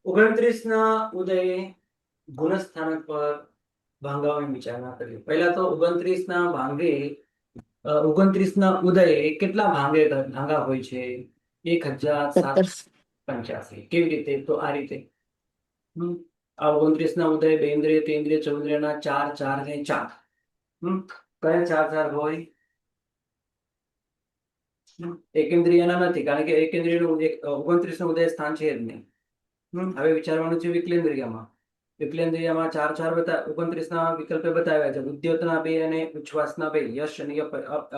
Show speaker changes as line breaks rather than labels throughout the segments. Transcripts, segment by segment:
29ના ઉદયે ગુણસ્થાનક પર ભાંગાવાની વિચારણા કરી. પહેલા તો 29ના ભાંગે 29ના ઉદયે કેટલા ભાંગા હોય છે? 1785. કેવી રીતે? તો આ રીતે. આ 29ના ઉદય બેન્દ્રિય, તેન્દ્રિય, ચૌન્દ્રિયના 4 4 ને 4. કયા 4 4 હોય? એકેન્દ્રિયના નથી, કારણ કે એકેન્દ્રિયનું 29નું ઉદય સ્થાન છે જ નહીં. હવે વિચારવાનું છે વિકલેન્દ્રિયમાં. વિકલેન્દ્રિયમાં 4 4 29ના વિકલ્પે બતાવ્યા છે. ઉદ્યોતના 2 અને ઉચ્છ્વાસના 2, યશ અને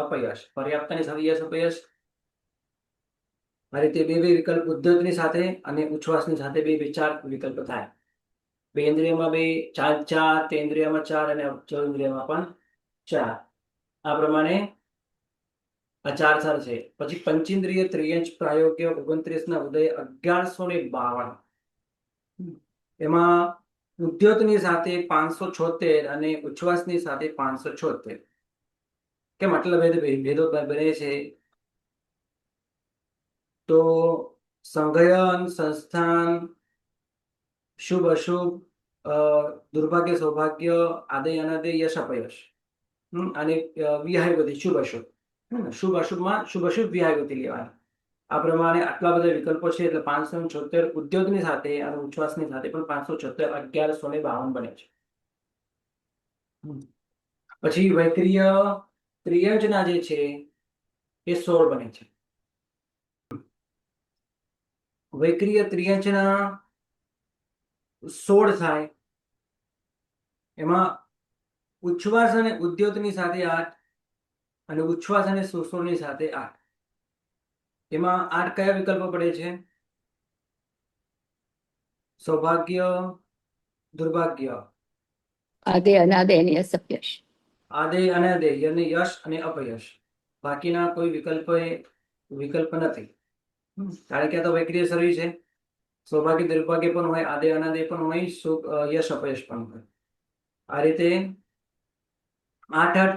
અપયશ. પર્યાપ્તની સાથે યશ અપયશ. આ રીતે બે વિકલ્પ ઉદ્યોતની સાથે અને ઉચ્છ્વાસની સાથે બે 4 વિકલ્પ થાય. બેન્દ્રિયમાં 2, 4 4, તેન્દ્રિયમાં 4 અને ચૌન્દ્રિયમાં પણ 4. આ પ્રમાણે આ 4 4 છે. પછી પંચેન્દ્રિય ત્રિયંચ પ્રાયોગ્ય 29ના ઉદય 1152. એમાં ઉદ્યોતની સાથે 576 અને ઉચ્છ્વાસની સાથે 576. કેમ આટલા ભેદો બને છે? તો સંઘયન, સંસ્થાન, શુભ અશુભ, દુર્ભાગ્ય સૌભાગ્ય, આદય અનાદય, યશ અપયશ અને વિહાયગતિ શુભ અશુભ. શુભ અશુભમાં શુભ અશુભ વિહાયગતિ લેવાની. આ પ્રમાણે આટલા બધા વિકલ્પો છે, એટલે 576 ઉદ્યોગની સાથે અને ઉચ્છ્વાસની સાથે પણ 576 1152 બને છે. પછી વૈક્રિય ત્રિયંજના જે છે એ 16 બને છે. વૈક્રિય ત્રિયંજના 16 થાય. એમાં ઉચ્છ્વાસ અને ઉદ્યોતની સાથે 8 અને ઉચ્છ્વાસ અને સુસોરની સાથે 8. એમાં 8 કયા વિકલ્પો પડે છે? સૌભાગ્ય, દુર્ભાગ્ય,
આદે અનાદે અને યશ અપયશ.
આદે અનાદે અને યશ અને અપયશ. બાકીના કોઈ વિકલ્પ નથી, કારણ કે આ તો વૈક્રિય શરીર છે. સૌભાગ્ય દુર્ભાગ્ય પણ હોય, આદે અનાદે પણ હોય, યશ અપયશ પણ હોય. આ રીતે 8 8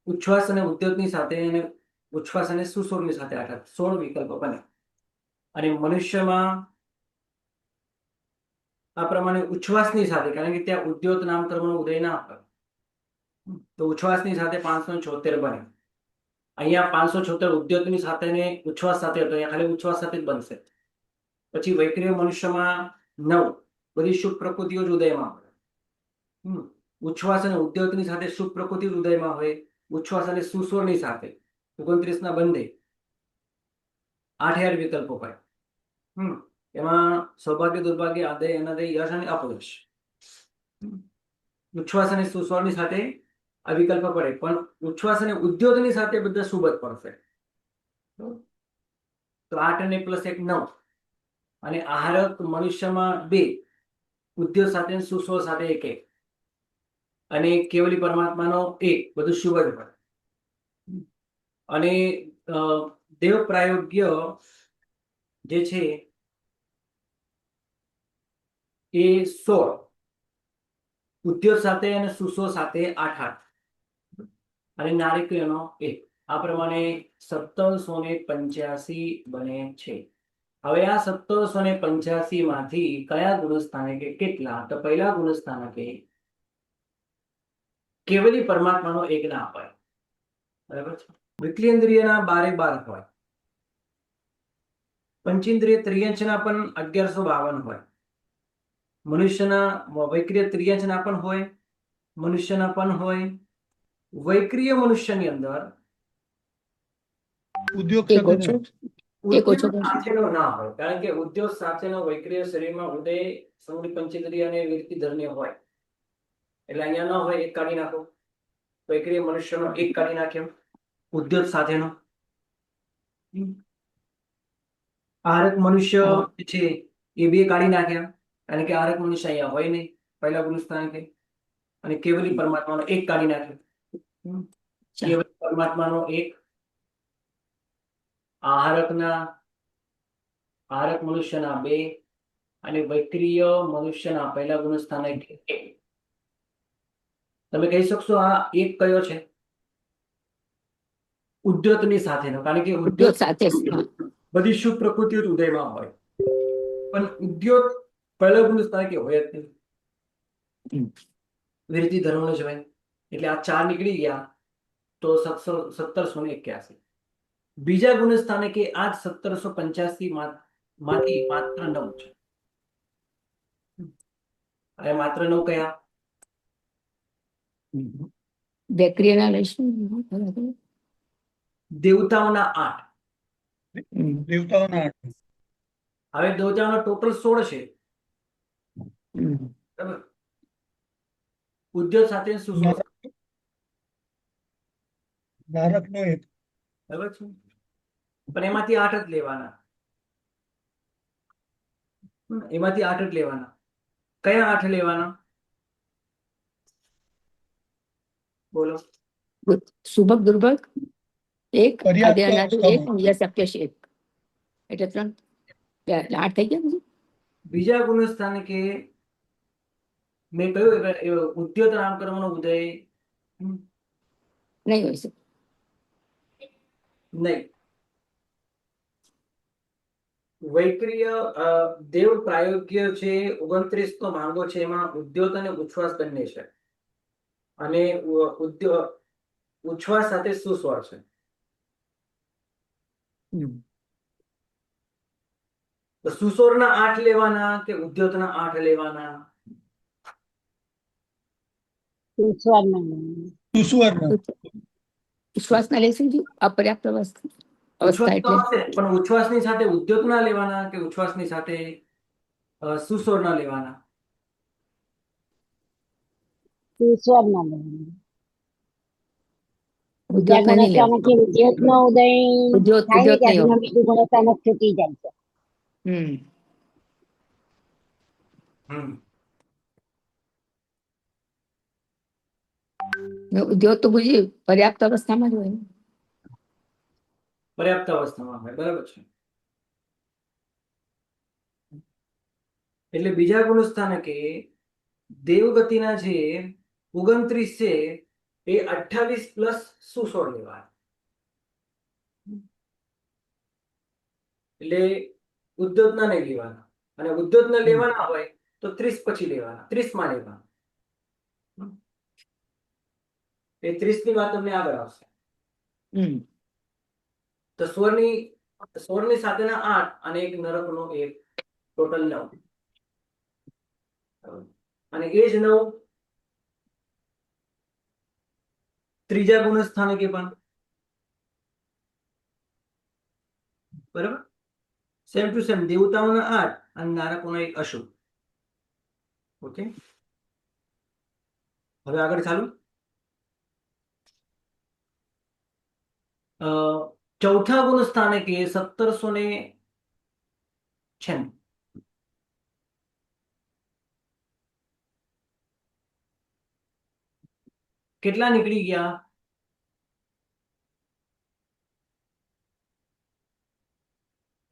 ઉચ્છ્વાસ અને ઉદ્યોતની સાથે અને ઉચ્છ્વાસ અને સુસોરની સાથે 8 8 16 વિકલ્પો બને. અને મનુષ્યમાં આ પ્રમાણે ઉચ્છ્વાસની સાથે, કારણ કે ત્યાં ઉદ્યોત નામકર્મનો ઉદય ના હોય, તો ઉચ્છ્વાસની સાથે 576 બને. અહીંયા 576 ઉદ્યોતની સાથે ને ઉચ્છ્વાસ સાથે હતો, અહીંયા ખાલી ઉચ્છ્વાસ સાથે જ બનશે. પછી વૈક્રિય મનુષ્યમાં 9 બધી શુભ પ્રકૃતિઓ જ ઉદયમાં હોય. ઉચ્છ્વાસ અને ઉદ્યોતની સાથે શુભ પ્રકૃતિ ઉદયમાં હોય, ઉચ્છ્વાસ અને સુસોરની સાથે 29ના બંને 8 8 વિકલ્પો હોય. એમાં સૌભાગ્ય, દુર્ભાગ્ય, આદય અનાદય, યશ અને અપયશ. ઉચ્છ્વાસ અને સુસોરની સાથે આ વિકલ્પ પડે, પણ ઉચ્છ્વાસ અને ઉદ્યોતની સાથે બધા શુભ જ પડશે. તો 8 અને +1 9. અને આહારક મનુષ્યમાં 2, ઉદ્યોત સાથે સુસોર સાથે 1 1. અને કેવલી પરમાત્માનો 1, બધું શુભ જ હોય. અને દેવ પ્રાયોગ્ય જે છે એ 16, ઉદ્યોત સાથે અને સુસો સાથે 8 8 અને નારિકેળનો 1. આ પ્રમાણે 1785 બને છે. હવે આ 1785 માંથી કયા ગુણસ્થાનકે કેટલા? તો પહેલા ગુણસ્થાનકે કેવલી પરમાત્માનો 1 ના અપાય. બરાબર છે. વિકલેન્દ્રિયના 12 12 હોય. પંચેન્દ્રિય ત્રિયંચના પણ 1152 હોય. મનુષ્યના વૈક્રિય ત્રિયંચના પણ હોય, મનુષ્યના પણ હોય. વૈક્રિય મનુષ્યની અંદર
ઉદ્યોગ
સાથેનો ના હોય, કારણ કે ઉદ્યોગ સાથેનો વૈક્રિય શરીરમાં ઉદય સમૂહ પંચેન્દ્રિય અને વિરક્તિધર્ય હોય, એટલે અહીંયા ન હોય, 1 કાઢી નાખો. વૈક્રિય મનુષ્યનો 1 કાઢી નાખ્યો, ઉદ્યોગ સાથેનો. આહારક મનુષ્ય છે એ 2 કાઢી નાખ્યા, કારણ કે આહારક મનુષ્ય અહીંયા હોય નહીં પહેલા ગુણસ્થાનકે. અને કેવલી પરમાત્માનો 1 કાઢી નાખ્યો. કેવલી પરમાત્માનો 1, આહારક મનુષ્યના 2 અને વૈક્રિય મનુષ્યના પહેલા ગુણસ્થાને 1. તમે કહી શકશો આ 1 કયો છે? ઉદ્યોતની સાથેનો, કારણ કે ઉદ્યોત
સાથે
બધી શુભ પ્રકૃતિઓ ઉદયમાં હોય, પણ ઉદ્યોત પહેલો ગુણ સ્થાનકે હોય જ નહીં,
હમ.
વિરતિ ધર્મનો જ હોય. એટલે આ 4 નીકળી ગયા તો 1781. બીજા ગુણ સ્થાનકે આ જ 1785 માંથી માત્ર 9 છે. હવે માત્ર 9 કયા?
બેકરીના લઈશું. બરાબર.
દેવતાઓના 8.
દેવતાઓના 8.
હવે દેવતાઓના ટોટલ 16 છે.
હમ.
બરાબર. ઉદ્યોગ સાથે સુસોર,
નારકનો 1.
બરાબર છે. પણ એમાંથી 8 જ લેવાના. એમાંથી 8 જ લેવાના. કયા 8 લેવાના? બોલો.
સુભગ દુર્ભગ એક,
પર્યાપ્ત
આદિ અનાદિ એક,
અવસ્થામાં.
યશ અપ્યશ એક. એટલે 3 એટલે 8 થઈ ગયા.
બીજા ગુણ સ્થાનકે મેં કહ્યું ઉદ્યોત નામકર્મનો ઉદય
નહીં હોય શકે.
નહીં. વૈક્રિય દેવ પ્રાયોગ્ય છે 29 નો માંગો છે, એમાં ઉદ્યોત અને ઉચ્છ્વાસ બંને છે, અને ઉચ્છ્વાસ સાથે સુસ્વર છે. તો સુસ્વરના 8 લેવાના કે ઉદ્યોતના 8 લેવાના?
સુસ્વર્ણ.
વિશ્વાસના લઈશું જી. અપર્યાપ્ત અવસ્થા
ઉચ્છ્વાસ તો
એટલે
આવશે, પણ ઉચ્છ્વાસની સાથે ઉદ્યોતના લેવાના કે ઉચ્છ્વાસની સાથે સુસ્વરના લેવાના?
ઉદ્યોતના નહીં લેવા.
ઉદ્યોગનો ઉદય
ઉદ્યોત
થાય ને
ઉદ્યોત નહીં
ત્યાંથી
હોય.
બીજું ગુણોત્તાનક છૂટી જાય છે.
હમ. ઉદ્યોગ તો બુજી પર્યાપ્ત અવસ્થામાં જ હોય ને.
પર્યાપ્ત અવસ્થામાં હોય, બરાબર છે. એટલે બીજા ગુણ સ્થાનકે દેવગતિના જે 29 છે એ 28 પ્લસ સુસોળ લેવાના. એટલે ઉદ્યોતના નહીં લેવાના, અને ઉદ્યોતના લેવાના હોય તો 30 પછી લેવાના, 30 માં લેવાના. એ 30 ની વાત તમને આગળ આવશે.
હમ.
તો સ્વરની સાથેના 8 અને એક નરકનો 1, ટોટલ 9. અને એ જ 9 ત્રીજા ગુણ સ્થાનકે પણ, બરાબર. સેમ ટુ સેમ દેવતાઓના 8 અને નારકોના 1 અશુભ. ઓકે, હવે આગળ ચાલુ. ચોથા ગુણ સ્થાનકે 1796. કેટલા નીકળી ગયા?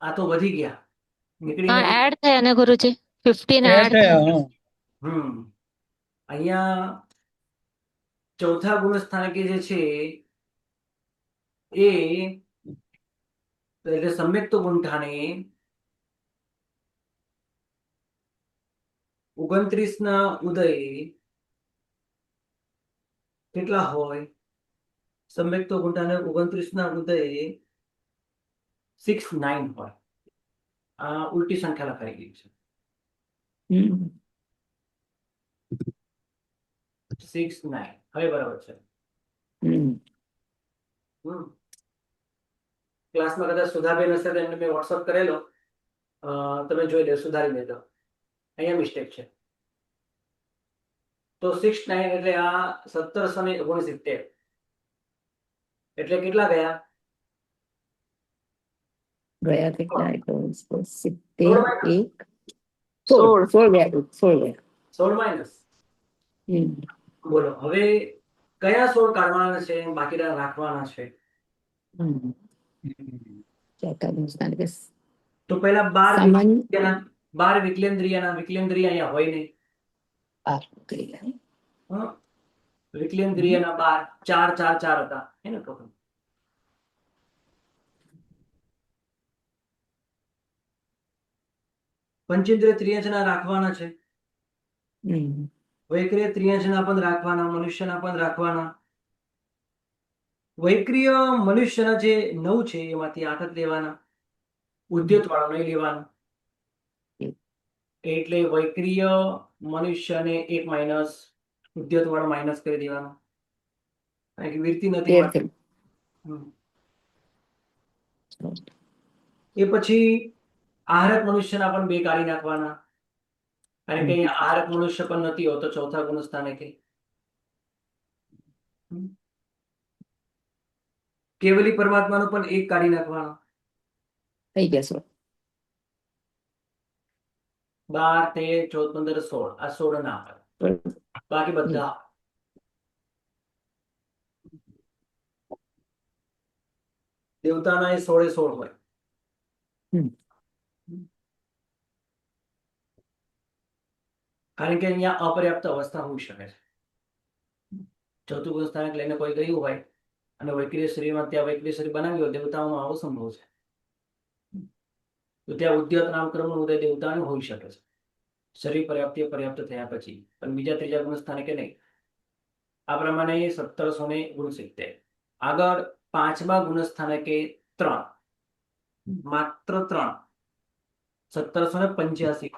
આ તો વધી ગયા, નીકળી
हाँ
નથી.
ऐड थे ना गुरुजी 15
એડ
ऐड थे
થયા. હા.
અહીંયા ચોથા ગુણ સ્થાનકે જે છે એ એટલે સમ્યક્ત ગુંઠાને 29 ના ઉદય કેટલા હોય? સમ્યક્ત ગુંઠાને 29 ના ઉદય 69 હોય. આ ઉલટી સંખ્યા લખાઈ ગઈ છે.
હમ.
69 હવે બરાબર છે.
હમ.
ક્લાસમાં કદાચ સુધાબેન હશે તો એમને મેં વોટ્સઅપ કરેલો, તમે જોઈ લો, સુધારી લેજો. અહીંયા મિસ્ટેક છે. તો 69 એટલે આ 1769 એટલે કેટલા ગયા?
ગયા કેટલા? 70
16
એક 16 ગયા. 16 ગયા.
16 માઇનસ. બોલો હવે કયા 16 કાઢવાના છે, બાકીના રાખવાના છે?
ચોથા ગુણ સ્થાનકે
તો પહેલા 12
સામાન્ય
12 વિકલેન્દ્રિયના, વિકલેન્દ્રિય અહીંયા હોય નહીં.
12 કરી ગયા.
વિકલેન્દ્રિયના 12, 4 4 4 હતા એને ટોટલ. પંચેન્દ્રિય ત્રિયંચના રાખવાના છે,
હમ
વૈક્રિય ત્રિયંચના પણ રાખવાના, મનુષ્યના પણ રાખવાના. વૈક્રિય મનુષ્યના જે 9 છે એમાંથી 8 જ લેવાના, ઉદ્યોત વાળો નહીં લેવાનો. એટલે વૈક્રિય મનુષ્યને 1 માઇનસ, ઉદ્યોત વાળો માઇનસ કરી દેવાનો, કારણ કે વીરતી નથી
13
માટે.
થયું.
હમ. એ પછી આહારક મનુષ્યના પણ 2 કાઢી નાખવાના, કારણ કે અહીંયા આહારક મનુષ્ય પણ નથી હોતો ચોથા ગુણ સ્થાને કે. કેવલી પરમાત્માનો પણ 1 કાઢી નાખવાનો.
થઈ ગયા 16.
12, 13, 14, 15, 16. આ 16 ના આવે, બાકી બધા આવે. દેવતાના એ 16 હોય.
હમ.
કારણ કે અહીંયા અપર્યાપ્ત અવસ્થા હોઈ શકે છે. ચોથું ગુણ સ્થાનક લઈને કોઈ ગયું હોય અને વૈક્રિય શરીરમાં ત્યાં વૈક્રિય શરીર બનાવ્યું હોય, દેવતાઓમાં આવો સંભવ છે. તો ત્યાં ઉદ્યત નામકર્મનો ઉદય દેવતાને હોઈ શકે છે, શરીર પર્યાપ્ત થયા પછી. પણ બીજા ત્રીજા ગુણ સ્થાનકે નહીં. આ પ્રમાણે 1769. આગળ 5મા ગુણ સ્થાનકે 3, માત્ર 3, 1785.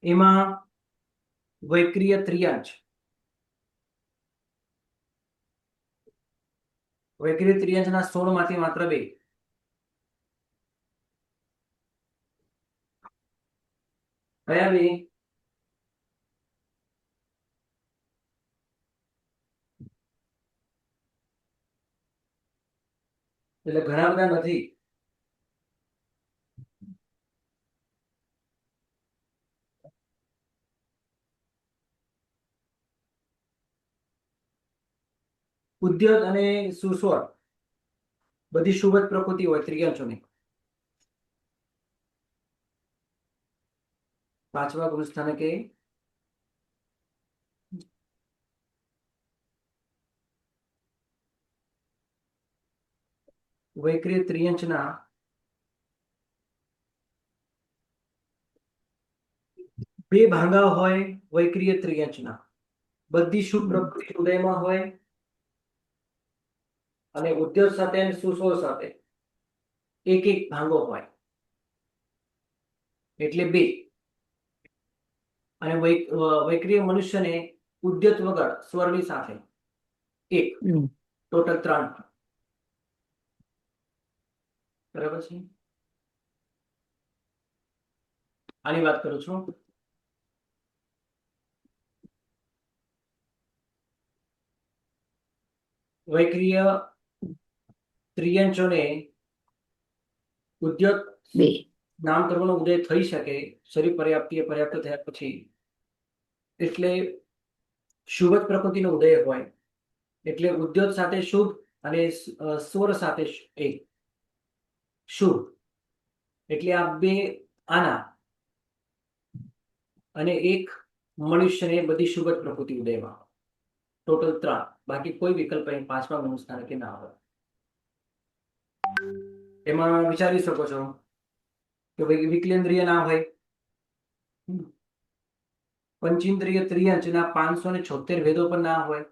એમાં વૈક્રિય ત્રિયંચ, વૈક્રિય ત્રિયંચના 16 માંથી માત્ર 2. કયા 2? એટલે ઘણા બધા નથી. ઉદ્યોત અને સુસ્વર બધી શુભ જ પ્રકૃતિ હોય ત્રિયંચોની. 5મા ગુણ સ્થાનકે વૈક્રિય ત્રિયંચના 2 ભાંગા હોય. વૈક્રિય ત્રિયંચના બધી શુભ પ્રકૃતિ ઉદયમાં હોય અને ઉદ્યોત સાથે અને સુસોર સાથે 1 ભાંગો હોય, એટલે 2. અને વૈક્રિય મનુષ્યને ઉદ્યોત વગર સ્વરની સાથે 1,
હમ.
ટોટલ 3. બરાબર છે. આની વાત કરું છું. વૈક્રિય ત્રિયંચોને ઉદ્યોત
2.
નામકર્મનો ઉદય થઈ શકે શરીર પર્યાપ્ત થયા પછી, એટલે શુભ જ પ્રકૃતિનો ઉદય હોય. એટલે ઉદ્યોત સાથે શુભ અને સ્વર સાથે 1 શુભ, એટલે આ 2 આના અને 1 મનુષ્યને બધી શુભ જ પ્રકૃતિ ઉદયમાં, ટોટલ 3. બાકી કોઈ વિકલ્પ અહીં 5મા ગુણ સ્થાનકે ના આવે. એમાં વિચારી શકો છો કે ભાઈ વિકલેન્દ્રિય ના હોય, પંચેન્દ્રિય ત્રિયંચના 576 ભેદો પણ ના હોય,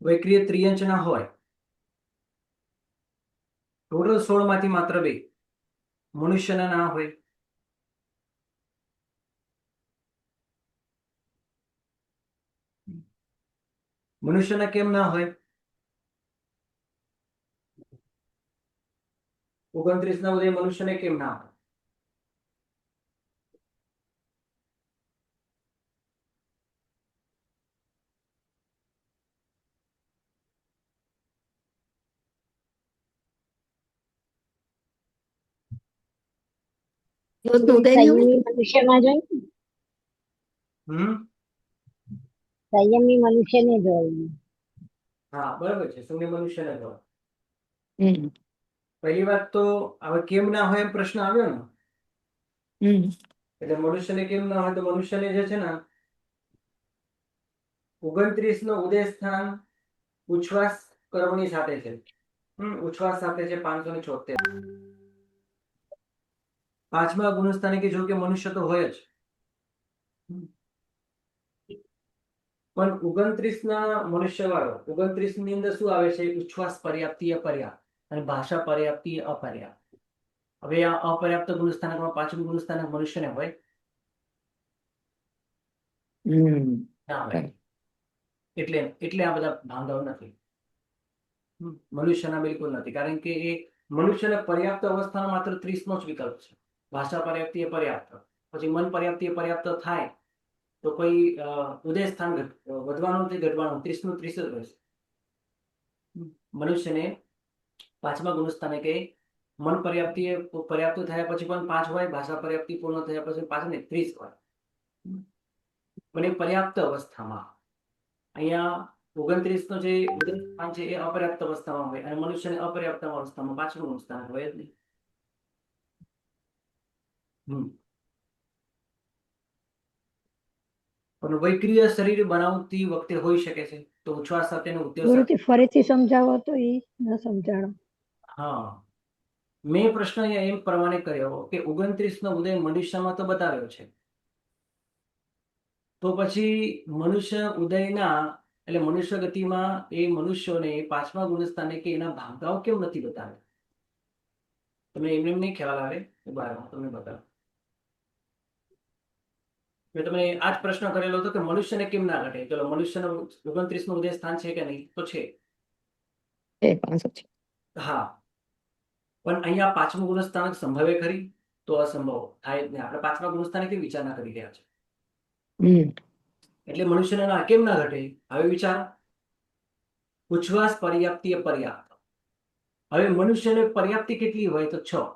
વૈક્રિય ત્રિયંચના હોય. ટોટલ 16 માંથી માત્ર 2 મનુષ્યના ના હોય. મનુષ્યના કેમ ના હોય? 29 ના ઉદય મનુષ્યને કેમ ના હોય?
યોગનું ઉદય નહીં હોય?
સંયમી મનુષ્યમાં જોઈએ ને,
હમ
સંયમી મનુષ્યને જોઈએ.
હા, બરાબર છે. શૂન્ય મનુષ્યને હોય.
હમ.
પહેલી વાત તો હવે કેમ ના હોય એમ પ્રશ્ન આવ્યો ને,
હમ.
એટલે મનુષ્યને કેમ ના હોય તો મનુષ્યને જે છે ને 29 નો ઉદય સ્થાન ઉચ્છ્વાસ કર્મની સાથે છે. ઉચ્છ્વાસ સાથે છે 576. પાંચમા ગુણસ્થાને કે જો કે મનુષ્ય તો હોય જ, પણ 29 ના મનુષ્ય વાળો 29 ની અંદર શું આવે છે? ઉચ્છ્વાસ પર્યાપ્તિ અપર્યાપ્ત અને ભાષા પર્યાપ્તિ અપર્યાપ્ત. હવે આ અપર્યાપ્ત ગુણસ્થાનકમાં પાંચમું ગુણસ્થાનક મનુષ્યને હોય ના હોય. એટલે એટલે આ બધા ભાંગાઓ નથી. મનુષ્યના બિલકુલ નથી, કારણ કે એ મનુષ્યને પર્યાપ્ત અવસ્થાનો માત્ર 30 નો જ વિકલ્પ છે. ભાષા પર્યાપ્તિ એ પર્યાપ્ત, પછી મન પર્યાપ્તિ એ પર્યાપ્ત થાય તો કોઈ ઉદય સ્થાન વધવાનું કે ઘટવાનું 30 નું 30 જ રહેશે. મનુષ્યને પાંચમા ગુણસ્થાને કે મન પર્યાપ્તિ એ પર્યાપ્ત થયા પછી પણ 5 હોય, ભાષા પર્યાપ્તિ પૂર્ણ થયા પછી 5 ને 30 હોય. પણ એ પર્યાપ્ત અવસ્થામાં. અહીંયા 29 નો જે ઉદય સ્થાન છે એ અપર્યાપ્ત અવસ્થામાં હોય અને મનુષ્યને અપર્યાપ્ત અવસ્થામાં પાંચમું ગુણસ્થાન હોય જ નહીં. પણ વૈક્રિય શરીર બનાવતી વખતે હોઈ શકે છે, તો ઉચ્છ્વાસ સાથેનો ઉદ્દેશ.
ગુરુજી ફરીથી સમજાવો તો એ ન સમજાણો.
હા, મેં પ્રશ્ન અહીંયા એમ પ્રમાણે કર્યો કે 29 નો ઉદય મનુષ્યમાં તો બતાવ્યો છે, તો પછી મનુષ્ય ઉદયના એટલે મનુષ્ય ગતિમાં એ મનુષ્યોને પાંચમા ગુણસ્થાને કે એના ભાંગાઓ કેમ નથી બતાવ્યા? તમને એમને નહીં ખ્યાલ આવે? તમને બતાવો. મેં તમને આ જ પ્રશ્ન કરેલો હતો કે મનુષ્યને કેમ ના ઘટે? ચલો, મનુષ્યનો 29 નો ઉદય સ્થાન છે કે નહીં? તો છે. હા, પણ અહીંયા પાંચમું ગુણસ્થાનક સંભવે ખરી? તો અસંભવ થાય જ નહીં. આપણે પાંચમા ગુણસ્થાને કેવી વિચારણા કરી રહ્યા છે, એટલે મનુષ્યને કેમ ના ઘટે? હવે વિચારો. ઉચ્છ્વાસ પર્યાપ્તિ અપર્યાપ્ત. હવે મનુષ્યને પર્યાપ્તિ કેટલી હોય? તો 6.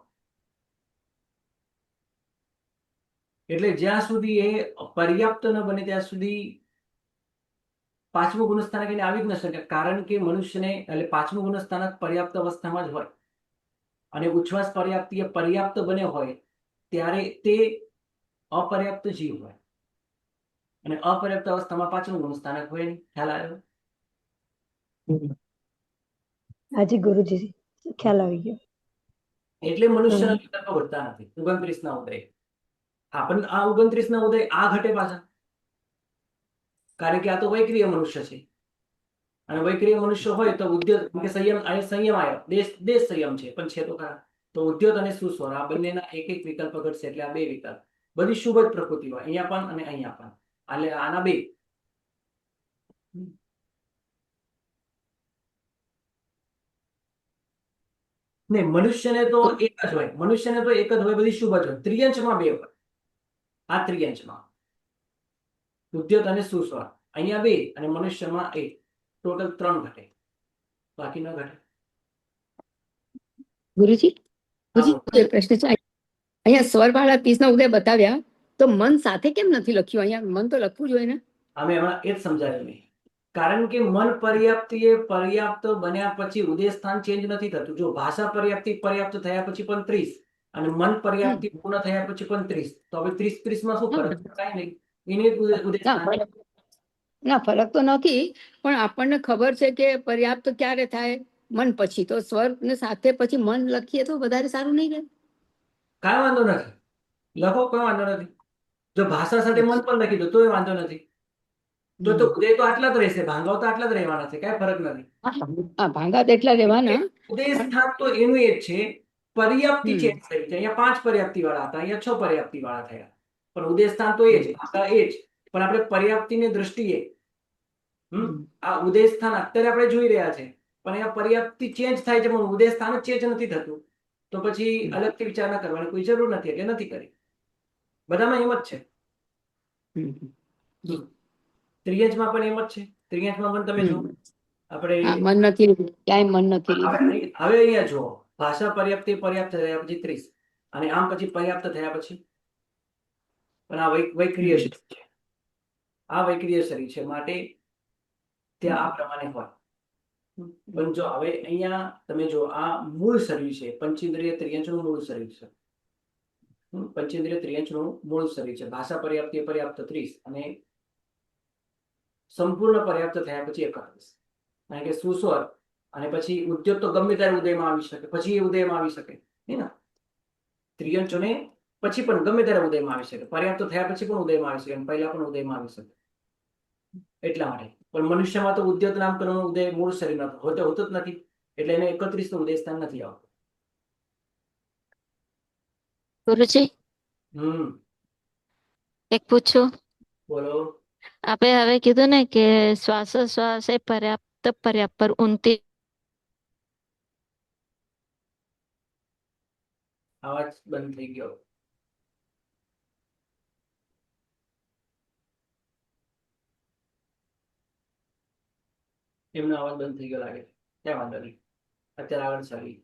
એટલે જ્યાં સુધી એ પર્યાપ્ત ન બને ત્યાં સુધી પાંચમું ગુણસ્થાનક એને આવી જ ન શકે, કારણ કે મનુષ્યને એટલે પાંચમું ગુણસ્થાનક પર્યાપ્ત અવસ્થામાં જ હોય અને ઉચ્છ્વાસ પર્યાપ્તિ એ પર્યાપ્ત બને હોય ત્યારે તે અપર્યાપ્ત જીવ હોય અને અપર્યાપ્ત અવસ્થામાં પાંચમું ગુણસ્થાનક હોય નહીં. ખ્યાલ આવ્યો?
હાજી ગુરુજી, ખ્યાલ આવી ગયો.
એટલે મનુષ્યના વિકલ્પો ઘટતા નથી 29 ના ઉદય. હા, પણ આ 29 ના ઉદય આ ઘટે પાછા, કારણ કે આ તો વૈક્રિય મનુષ્ય છે અને વૈક્રિય મનુષ્ય હોય તો ઉદ્યોત કે સંયમ સંયમ આવ્યો, દેશ સંયમ છે પણ છે તો ખરા. તો ઉદ્યોત અને સુસ્વર આ બંનેના એક એક વિકલ્પ ઘટશે, એટલે આ 2 વિકલ્પ. બધી શુભ જ પ્રકૃતિ હોય અહીંયા પણ અને અહીંયા પણ, એટલે આના 2. નહીં, મનુષ્યને તો એક જ હોય, મનુષ્યને તો એક જ હોય, બધી શુભ જ હોય. ત્રિયંશમાં 2 હોય. આ ત્રિયંશમાં ઉદ્યોત અને સુસ્વર અહીંયા 2 અને મનુષ્યમાં 1, ટોટલ 3 ઘટે, બાકી ન ઘટે.
ગુરુજી, એક પ્રશ્ન છે. અહીંયા સ્વરવાળા 30 નો ઉદય બતાવ્યા, તો મન સાથે કેમ નથી લખ્યું? અહીંયા મન તો લખવું જોઈએ ને.
અમે હમણાં એ જ સમજાવ્યું મેં, કારણ કે મન પર્યાપ્તિ એ પર્યાપ્ત બન્યા પછી ઉદય સ્થાન ચેન્જ નથી થતું. જો ભાષા પર્યાપ્તિ પર્યાપ્ત થયા પછી પણ 30 અને મન પર્યાપ્તિ પૂર્ણ થયા પછી પણ 30, તો હવે 30 માં શું ફરક? કાંઈ નહીં. એને ઉદય સ્થાન.
ના, ફરક તો નથી, પણ આપણને ખબર છે કે પર્યાપ્ત ક્યારે થાય? મન પછી. તો સ્વર ને સાથે પછી મન લખીએ તો વધારે સારું નહીં રહે?
કાંઈ વાંધો નથી, લખો, કોઈ વાંધો નથી. જો ભાષા સાથે મન પણ લખી દો તોય વાંધો નથી. તો ઉદય તો આટલા જ રહેશે, ભાંગાઓ તો આટલા જ રહેવાના છે, કાંઈ ફરક નથી.
હા, ભાંગા એટલા રહેવાના.
ઉદય સ્થાન તો એનું એ જ છે, પર્યાપ્તિ ચેન્જ થઈ છે. અહીંયા 5 પર્યાપ્તિ વાળા હતા, અહીંયા 6 પર્યાપ્તિ વાળા થયા, પણ ઉદય સ્થાન તો એ જ, ભાષા એ જ. પણ આપણે પર્યાપ્તિની દ્રષ્ટિએ આ ઉદય સ્થાન અત્યારે આપણે જોઈ રહ્યા છે, પણ અહીંયા પર્યાપ્તિ ચેન્જ થાય છે પણ ઉદય સ્થાન ચેન્જ નથી થતું. તો પછી અલગથી વિચારણા કરવાની કોઈ જરૂર નથી, એટલે નથી કરી. બધામાં એમ જ છે. ત્રિયંશમાં પણ એમ જ છે. ત્રિયંશમાં પણ તમે જુઓ, આપણે
મન નથી, ક્યાંય મન નથી.
હવે અહીંયા જુઓ, ભાષા પર્યાપ્તિ પર્યાપ્ત થયા પછી 30 અને આમ પછી પર્યાપ્ત થયા પછી પણ આ વૈક્રિય શરીર છે. આ વૈક્રિય શરીર છે, માટે ત્યાં આ પ્રમાણે હોય. પણ જો હવે અહીંયા તમે જો, આ મૂળ શરીર છે, પંચેન્દ્રિય ત્રિયંશનું મૂળ શરીર છે. પંચેન્દ્રિય ત્રિયંશનું મૂળ શરીર છે. ભાષા પર્યાપ્તિ પર્યાપ્ત 30 અને સંપૂર્ણ પર્યાપ્ત થયા પછી 31. કારણ કે સુસ્વર અને પછી ઉદ્યોત તો ગમે ત્યારે ઉદયમાં આવી શકે, પછી એ ઉદયમાં આવી શકે નહીં ને. ત્રિયંચોને પછી પણ ગમે ત્યારે ઉદયમાં આવી શકે, પર્યાપ્ત થયા પછી પણ ઉદયમાં આવી શકે અને પહેલા પણ ઉદયમાં આવી શકે. એટલા માટે પણ મનુષ્યમાં તો ઉદ્યોત નામકરણનો ઉદય મૂળ શરીરમાં હોતો જ નથી, એટલે એને 31નું ઉદય સ્થાન નથી આવતું.
ગુરુજી, એક પૂછું.
બોલો.
આપે હવે કીધું ને કે શ્વાસોશ્વાસ એ પર્યાપ્ત પર્યાપ્ત પર 29.
અવાજ બંધ થઈ ગયો. એમનો અવાજ બંધ થઈ ગયો લાગે. ક્યાં વાંધો નહીં, અત્યારે આગળ ચાલી.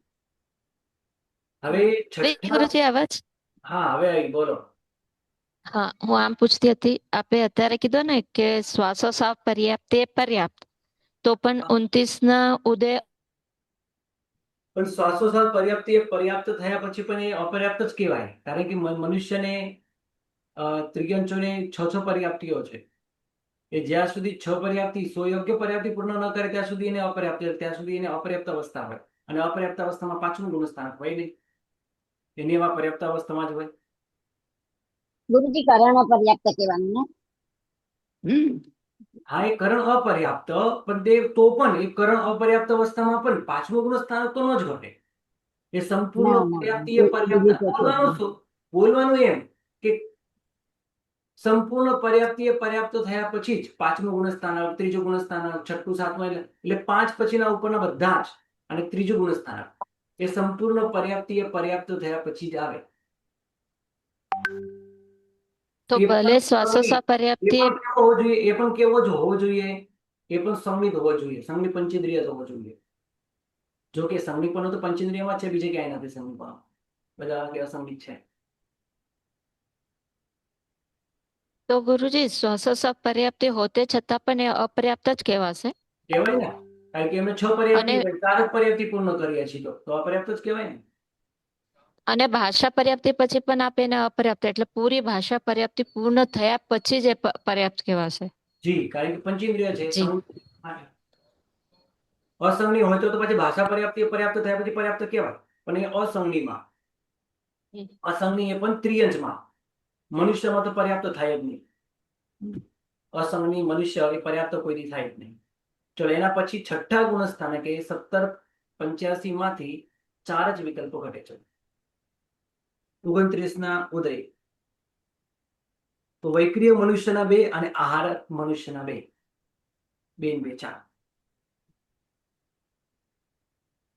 હવે છઠ્ઠા.
ગુરુજી અવાજ.
હા, હવે આવી, બોલો.
હા, હું આમ પૂછતી હતી. આપે અત્યારે કીધું ને કે શ્વાસોશ્વાસ પર્યાપ્ત એ પર્યાપ્ત, તો પણ 29 ના ઉદય.
પણ શ્વાસોશ્વાસ પર્યાપ્ત થયા પછી પણ એ અપર્યાપ્ત જ કહેવાય, કારણ કે મનુષ્યને ત્રિયંચોને છ પર્યાપ્તિઓ છે. એ જ્યાં સુધી 6 પર્યાપ્તિ સ્વયોગ્ય પર્યાપ્તિ પૂર્ણ ન કરે ત્યાં સુધી એને અપર્યાપ્ત અવસ્થા હોય, અને અપર્યાપ્ત અવસ્થામાં 5મું ગુણસ્થાનક હોય નહીં, એની એમાં પર્યાપ્ત અવસ્થામાં જ હોય.
ગુરુજી કરણ પર્યાપ્ત કહેવાનું ને?
હા, એ કરણ અપર્યાપ્ત, પણ તો પણ એ કરણ અપર્યાપ્ત અવસ્થામાં પણ 5મું ગુણસ્થાનક તો ન જ ઘટે. એ
ના
સંપૂર્ણ
ના
પર્યાપ્તિ એ
બીજું
પર્યાપ્ત.
તો છે જ નહીં.
બોલવાનું એમ કે સંપૂર્ણ પર્યાપ્તિ એ પર્યાપ્ત થયા પછી જ 5મું ગુણસ્થાનક, 3જું ગુણસ્થાનક, 6ઠું, 7મું, એટલે 5 પછીના ઉપરના બધા જ, અને 3જું ગુણસ્થાનક એ સંપૂર્ણ પર્યાપ્તિ એ પર્યાપ્ત થયા પછી જ આવે.
તો
એ
ભલે
પણ
શ્વાસોશ્વાસ પર્યાપ્ત એ
એ પણ કેવો જ હોવો જોઈએ, એ પણ સંમિત હોવો જોઈએ, સંમિત પંચેન્દ્રિય હોવો જોઈએ. જો કે સંમિતપણો તો પંચેન્દ્રિયમાં છે, બીજે ક્યાંય નથી સંમિતપણો, બધા કે અસંમિત છે.
તો ગુરુજી શ્વાસોશ્વાસ પર્યાપ્ત હોતે છતાં પણ એ અપર્યાપ્ત જ કહેવાશે.
કહેવાય ને, કારણ કે એમને 6
અને
પર્યાપ્તિ હોય, 4 જ પર્યાપ્તિ પૂર્ણ કરીએ છીએ, તો અપર્યાપ્ત જ કહેવાય ને.
અને ભાષા પર્યાપ્તિ પછી પણ આપે એને અપર્યાપ્ત, એટલે પૂરી ભાષા પર્યાપ્તિ પૂર્ણ થયા પછી જ એ પર્યાપ્ત કહેવાશે.
જી, કારણ કે પંચેન્દ્રિય છે.
જી.
અસંગની હોય તો પછી ભાષા પર્યાપ્તિ પર્યાપ્ત થયા પછી પર્યાપ્ત કહેવાય, પણ એ અસંગનીમાં. અસંગની એ પણ ત્રિયંચમાં. મનુષ્યમાં તો પર્યાપ્ત થાય જ નહીં. અસંગની મનુષ્ય એ પર્યાપ્ત કોઈથી થાય જ નહીં. ચલો, એના પછી છઠ્ઠા ગુણસ્થાનકે 1785 માંથી 4 જ વિકલ્પો ઘટે છે. 29ના ઉદય. તો વૈક્રિય મનુષ્યના 2 અને આહારક મનુષ્યના 2, 2 ને 2 4.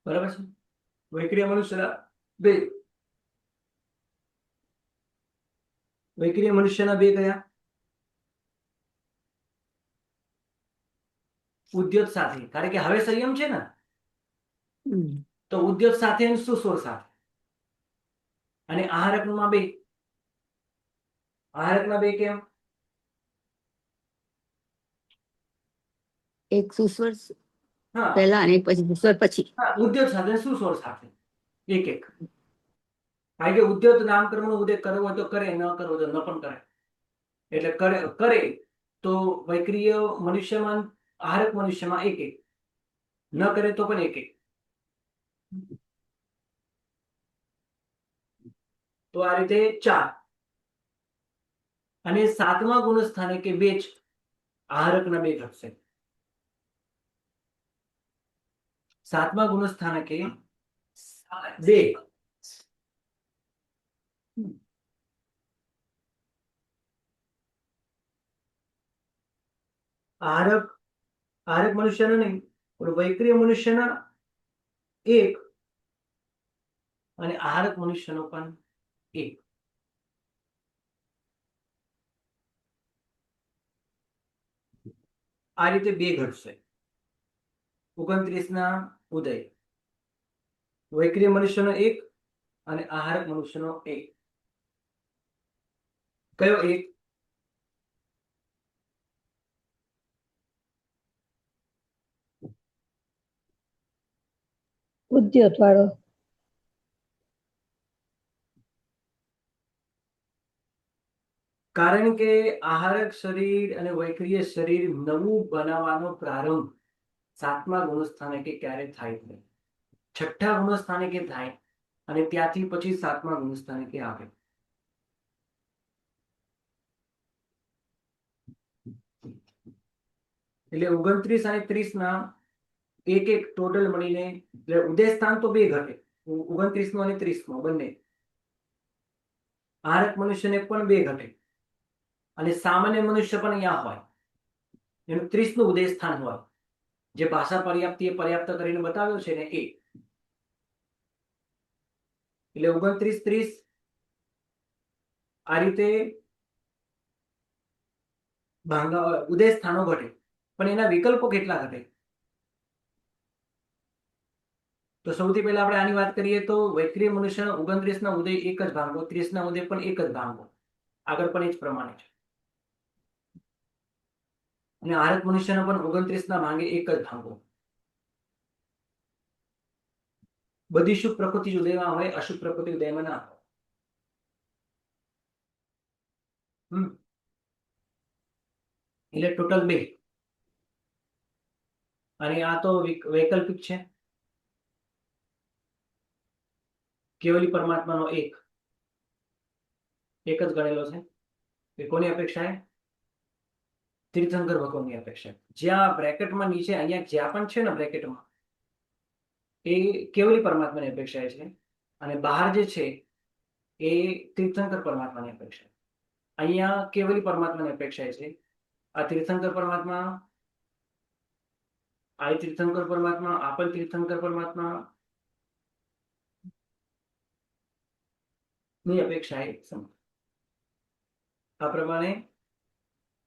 બરાબર છે. વૈક્રિય મનુષ્યના 2. વૈક્રિય મનુષ્યના 2 કયા? ઉદ્યોત સાથે, કારણ કે હવે સંયમ છે ને, તો ઉદ્યોત સાથે અને સુસ્વર સાથે. અને આહારકમાં 2. આહારકના 2 કેમ?
એક સુસ્વર
હા,
પહેલા અને એક પછી સુસ્વર પછી.
ઉદ્યોત સાથે અને સુસ્વર સાથે એક એક. કારણ કે ઉદ્યોત નામકરણનો ઉદય કરવો હોય તો કરે, ન કરવો તો ન પણ કરે. એટલે કરે તો વૈક્રિય મનુષ્યમાં, આહારક મનુષ્યમાં 1 1, ન કરે તો પણ 1 1. તો આ રીતે 4. અને 7મા ગુણસ્થાનકે 2 જ આહારકના 2 ઘટશે. 7મા ગુણસ્થાનકે 2. આહારક મનુષ્યના નહીં, પણ વૈક્રિય મનુષ્યના 1 અને આહારક મનુષ્યનો પણ 1. આ રીતે 2 ઘટશે. 29ના ઉદય. વૈક્રિય મનુષ્યનો 1 અને આહારક મનુષ્યનો 1. કયો 1?
ઉદ્યોત વાળો.
કારણ કે આહારક શરીર અને વૈક્રિય શરીર નવું બનાવવાનો પ્રારંભ સાતમા ગુણસ્થાનકે ક્યારે થાય છે? છઠ્ઠા ગુણસ્થાનકે થાય અને ત્યાંથી પછી સાતમા ગુણસ્થાનકે આવે. એટલે 29 અને 30 ના એક એક ટોટલ મળીને એટલે ઉદય સ્થાન તો બે ઘટે. 29 નો અને 30 નો બંને. આરક મનુષ્યને પણ બે ઘટે અને સામાન્ય મનુષ્ય પણ અહીંયા હોય. એનું 30 નું ઉદય સ્થાન હોય, જે ભાષા પર્યાપ્તિ એ પર્યાપ્ત કરીને બતાવ્યો છે ને એ. એટલે 29, 30 આ રીતે ઉદય સ્થાનો ઘટે. પણ એના વિકલ્પો કેટલા ઘટે? તો સૌથી પહેલા આપણે આની વાત કરીએ તો વૈક્રિય મનુષ્યના 29 ના ઉદય એક જ ભાંગો, 30 ના ઉદય પણ એક જ ભાંગો. આગળ પણ એ જ પ્રમાણે છે. અને આરક મનુષ્યના પણ 29 ના ભાંગે એક જ ભાંગો. બધી શુભ પ્રકૃતિ ઉદયમાં હોય, અશુભ પ્રકૃતિ ઉદયમાં ના હોય. એટલે ટોટલ બે. અને આ તો વૈકલ્પિક છે. કેવલી પરમાત્માનો એક જ ગણેલો છે. એ કોની અપેક્ષાએ? તીર્થંકર ભગવાનની અપેક્ષા. જ્યાં બ્રેકેટમાં નીચે અહીંયા જ્યાં પણ છે ને બ્રેકેટમાં, એ કેવલી પરમાત્માની અપેક્ષાએ છે. અને બહાર જે છે એ તીર્થંકર પરમાત્માની અપેક્ષા. અહીંયા કેવલી પરમાત્માની અપેક્ષાએ છે. આ તીર્થંકર પરમાત્મા, આ તીર્થંકર પરમાત્મા, આ પણ તીર્થંકર પરમાત્મા ની અપેક્ષાએ સમજ. આ પ્રમાણે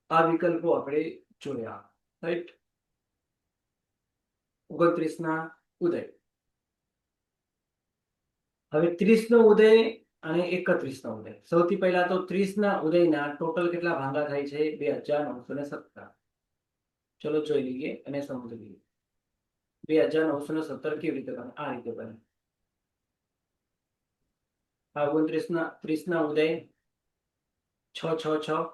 આ વિકલ્પો આપણે જોયા. રાઈટ. 29 ના ઉદય. હવે 30 નો ઉદય અને 31 નો ઉદય. સૌથી પહેલા તો 30 ના ઉદયના ટોટલ કેટલા ભાંગા થાય છે? 2917. ચલો જોઈ લઈએ અને સમજી લઈએ. 2917 કેવી રીતે બને? આ રીતે બને. આ 29 ના 30 ના ઉદય 666.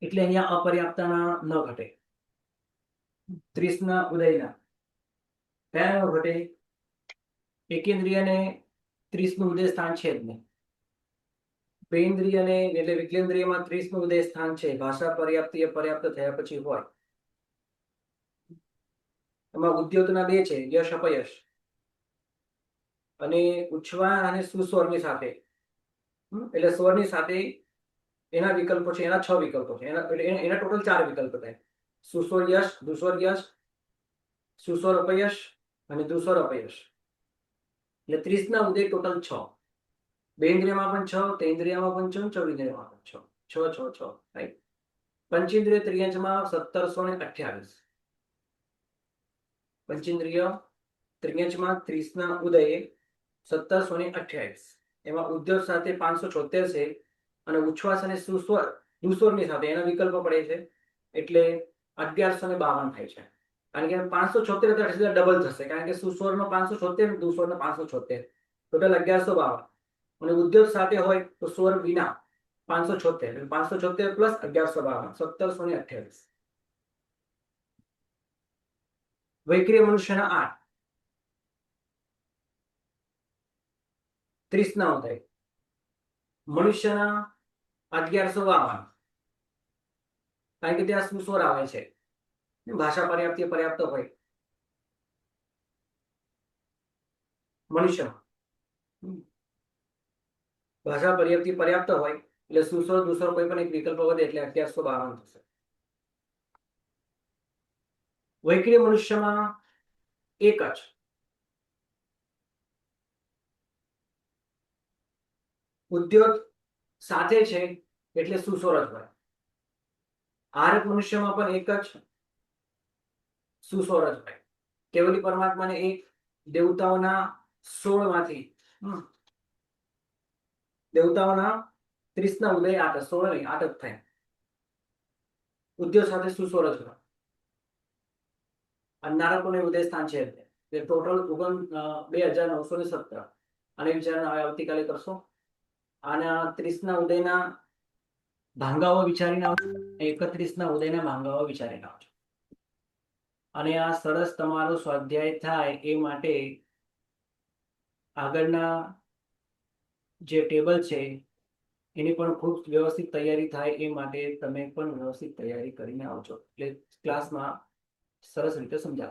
એટલે અહીંયા અપર્યાપ્તના ન ઘટે. 30 ના ઉદયના કયા ન ઘટે? એકેન્દ્રિયને 30 નું ઉદય સ્થાન છે જ નહીં. પેન્દ્રિયને એટલે વિકલેન્દ્રિયમાં 30 નું ઉદય સ્થાન છે. ભાષા પર્યાપ્તિ એ પર્યાપ્ત થયા પછી હોય. એમાં ઉદ્યોતના બે છે, યશ અપયશ. અને ઉચ્છ્વા અને સુસ્વરની સાથે, એટલે સ્વરની સાથે એના વિકલ્પો છે. એના 6 વિકલ્પો છે. એના ટોટલ 4 વિકલ્પ થાય. સુસ્વર યશ, દુસ્વર યશ, સુસ્વર અપયશ અને દુસ્વર અપયશ. એટલે 30 ના ઉદય ટોટલ 6. બેન્દ્રિયમાં પણ 6, તેન્દ્રિયમાં પણ 6, ચૌન્દ્રિયમાં પણ 6. 6 6 6, રાઈટ. પંચેન્દ્રિય ત્રિયંજમાં 1728. પંચેન્દ્રિય ત્રિયંજમાં 30 ના ઉદયે 1728. એમાં ઉદ્યોગ સાથે 576 છે અને ઉચ્છ્વાસ અને સુસ્વર દુસ્વરની સાથે એના વિકલ્પો પડે છે. એટલે 1152 થાય છે. કારણ કે 576 ડબલ થશે, કારણ કે સુસ્વરનો 576, દુસ્વરનો 576, ટોટલ 1152. અને ઉદ્યોગ સાથે હોય તો સ્વર વિના 576, 576 પ્લસ 1152, 1728. વૈક્રિય મનુષ્યના 8. 30 ના ઉદય. મનુષ્યના 1152, કારણ કે ત્યાં સુસ્વર આવે છે. ભાષા પર્યાપ્તિ પર્યાપ્ત હોય મનુષ્યમાં. ભાષા પર્યાપ્તિ પર્યાપ્ત હોય એટલે સુસ્વર દુસ્વર કોઈ પણ એક વિકલ્પ વધે એટલે 1152 થશે. વૈક્રિય મનુષ્યમાં એક જ. ઉદ્યોગ સાથે છે એટલે સુસ્વર જ હોય. આરક મનુષ્યમાં પણ એક જ સુસ્વર જ હોય. કેવલી પરમાત્માને એક, દેવતાઓના 16 માંથી દેવતાઓના 30 ના ઉદય 8, 16 નહીં 8 જ થાય. ઉદ્યોગ સાથે સુસ્વર જ હોય. અને નારકોને ઉદય સ્થાન છે. ટોટલ 2917 આને વિચારણા હવે આવતીકાલે કરશો. આના 30 ના ઉદયના ભાંગાઓ વિચારીને આવજો, 31 ના ઉદયના ભાંગાઓ વિચારીને આવજો. અને આ સરસ તમારો સ્વાધ્યાય થાય એ માટે આગળના જે ટેબલ છે એની પણ ખૂબ વ્યવસ્થિત તૈયારી થાય એ માટે તમે પણ વ્યવસ્થિત તૈયારી કરીને આવજો, એટલે ક્લાસમાં સરસ રીતે સમજાવશે.